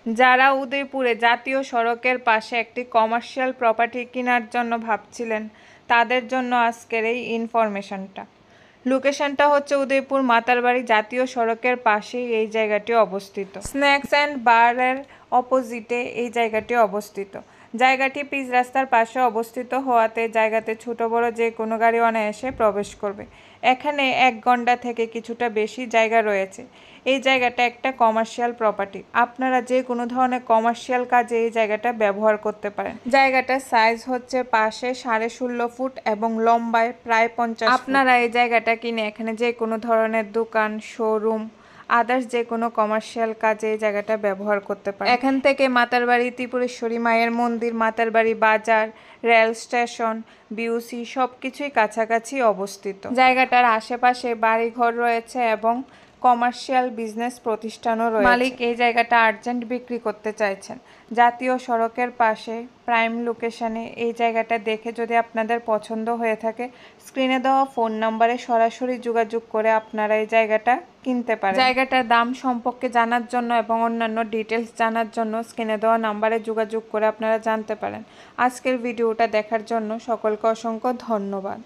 যারা উদয়পুরে জাতীয় সড়কের পাশে একটি কমার্শিয়াল প্রপার্টি কেনার জন্য ভাবছিলেন, তাদের জন্য আজকের এই ইনফরমেশনটা। লোকেশনটা হচ্ছে উদয়পুর মাতারবাড়ি জাতীয় সড়কের পাশেই এই জায়গাটি অবস্থিত। স্ন্যাক্স অ্যান্ড বারের অপোজিটে এই জায়গাটি অবস্থিত। জায়গাটি পিচ রাস্তার পাশে অবস্থিত হওয়াতে জায়গাতে ছোট বড় যে কোনো গাড়ি অনায়াসে প্রবেশ করবে। এখানে 1 ঘন্টা থেকে কিছুটা বেশি জায়গা রয়েছে। এই জায়গাটা একটা কমার্শিয়াল প্রপার্টি। আপনারা যে কোনো ধরনের কমার্শিয়াল কাজে এই জায়গাটা ব্যবহার করতে পারেন। জায়গাটার সাইজ হচ্ছে পাশে 16.5 ফুট এবং লম্বায় প্রায় 50 ফুট। আপনারা এই জায়গাটা কিনে এখানে যে কোনো ধরনের দোকান, শোরুম, আদার্স যে কোনো কমার্শিয়াল কাজে এই জায়গাটা ব্যবহার করতে পারেন। এখান থেকে মাতারবাড়ি ত্রিপুরেশ্বরী মায়ের মন্দির, মাতারবাড়ি বাজার, রেল স্টেশন, বিউসি সব কিছুই কাছাকাছি অবস্থিত। জায়গাটার আশেপাশে বাড়িঘর রয়েছে এবং কমার্শিয়াল বিজনেস প্রতিষ্ঠানও রয়েছে। মালিক এই জায়গাটা আর্জেন্ট বিক্রি করতে চাইছেন। জাতীয় সড়কের পাশে প্রাইম লোকেশনে এই জায়গাটা দেখে যদি আপনাদের পছন্দ হয়ে থাকে, স্ক্রিনে দেওয়া ফোন নাম্বারে সরাসরি যোগাযোগ করে আপনারা এই জায়গাটা কিনতে পারেন। জায়গাটার দাম সম্পর্কে জানার জন্য এবং অন্যান্য ডিটেলস জানার জন্য স্ক্রিনে দেওয়া নাম্বারে যোগাযোগ করে আপনারা জানতে পারেন। আজকের ভিডিওটা দেখার জন্য সকলকে অসংখ্য ধন্যবাদ।